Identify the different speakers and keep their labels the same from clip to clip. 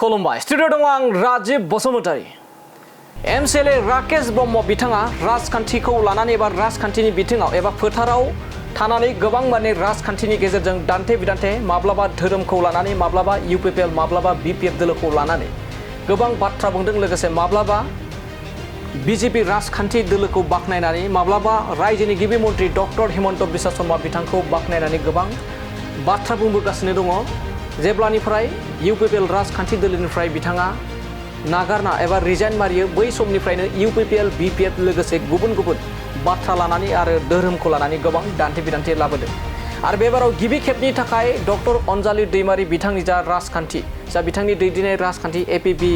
Speaker 1: खुलुमबाय स्टुडिअ दङ आं राजीब बसुमतारी एमसिएलए राकेश ब्रह्म बिथाङा राजखान्थिखौ लानानै एबा राजखान्थिनि बिथिङाव एबा फोथाराव थानानै गोबां माने राजखान्थिनि गेजेरजों दान्थे बिदान्थे माब्लाबा धोरोमखौ लानानै माब्लाबा इउपिपिएल माब्लाबा बिपिएफ दोलोखौ लानानै गोबां बाथ्रा बुंदों लोगोसे माब्लाबा बिजेपि राजखान्थि दोलोखौ बाखनायनानै माब्लाबा रायजोनि गिबि मन्त्रि डक्टर हिमन्त बिश्व शर्मा बिथांखौ बाखनायनानै गोबां बाथ्रा बुंबोगासिनो दङ जेब्लानिफ्राय इउपिपिएल राजखान्थि दोलोनिफ्राय बिथाङा नागारना एबा रिजाइन मारियो बै समनिफ्रायनो इउपिपिएल बिपिएफ लोगोसे गुबुन गुबुन बाथ्रा लानानै आरो धोरोमखौ लानानै गोबां दान्थे बिदान्थे लाबोदों आरो बेबाराव गिबि खेबनि थाखाय डक्टर अनजालि दैमारि बिथांनि जा राजखान्थि जा बिथांनि दैदेननाय राजखान्थि एपिबि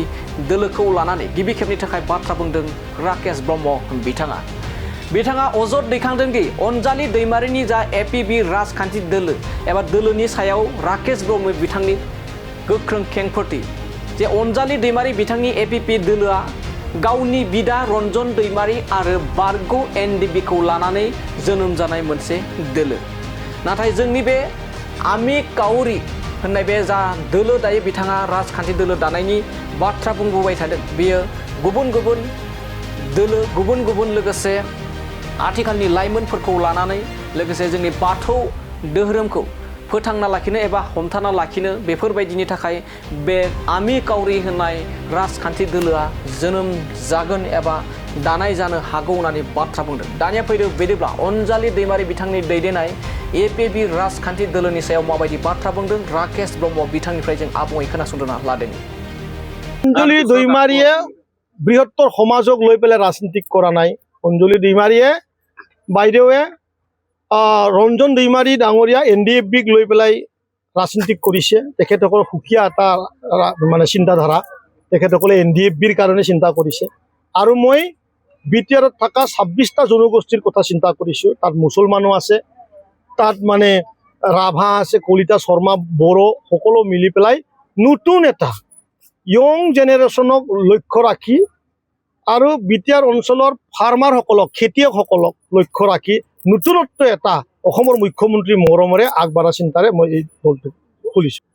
Speaker 1: दोलोखौ लानानै गिबि खेबनि थाखाय बाथ्रा बुंदों राकेश ब्रह्म बिथाङा अजद दैखांदों दि अनजालि दैमारिनि जा एपिबि राजखान्थि दोलो एबा दोलोनि सायाव राकेश ब्रह्म बिथांनि गोख्रों खेंफोरथि जे अनजालि दैमारि बिथांनि एपिपि दोलोआ गावनि बिदा रन्जन दैमारि आरो बारग' एनडिएफबिखौ लानानै जोनोम जानाय मोनसे दोलो नाथाय जोंनि बे आमि काउरि होननाय बे जा दोलो दायो बिथाङा राजखान्थि दोलो दानायनि बाथ्रा बुंबोबाय थादों बेयो गुबुन गुबुन दोलो गुबुन गुबुन लोगोसे आथिखालनि लाइमोनफोरखौ लानानै लोगोसे जोंनि बाथौ धोरोमखौ फोथांना लाखिनो एबा हमथाना लाखिनो बेफोरबायदिनि थाखाय बे आमि काउरि होननाय राजखान्थि दोलोआ जोनोम जागोन एबा दानाय जानो हागौ होननानै बाथ्रा बुंदों दानिया फैदो बिदिब्ला अनजालि दैमारि बिथांनि दैदेननाय एपिबि राजखान्थि दोलोनि सायाव माबायदि बाथ्रा बुंदों राकेश ब्रह्म बिथांनिफ्राय जों आबुङै खोनासंना लादों
Speaker 2: অঞ্জলি দৈমাৰীয়ে বৃহত্তৰ সমাজক লৈ পেলাই ৰাজনীতি কৰা নাই অঞ্জলি দৈমাৰীয়ে বাইদেৱে ৰঞ্জন দৈমাৰী ডাঙৰীয়া NDFBক লৈ পেলাই ৰাজনীতি কৰিছে তেখেতসকলৰ সুকীয়া এটা মানে চিন্তাধাৰা তেখেতসকলে NDFBৰ কাৰণে চিন্তা কৰিছে আৰু মই বিটিআৰত থকা 26টা জনগোষ্ঠীৰ কথা চিন্তা কৰিছোঁ তাত মুছলমানো আছে তাত মানে ৰাভা আছে কলিতা শৰ্মা বড়ো সকলো মিলি পেলাই নতুন এটা ইয়ং জেনেৰেশ্যনক লক্ষ্য ৰাখি আৰু বিটিআৰ অঞ্চলৰ ফাৰ্মাৰসকলক খেতিয়কসকলক লক্ষ্য ৰাখি নতুনত্ব এটা অসমৰ মুখ্যমন্ত্ৰী মৰমৰে আগবঢ়া চিন্তাৰে মই এই দলটো খুলিছোঁ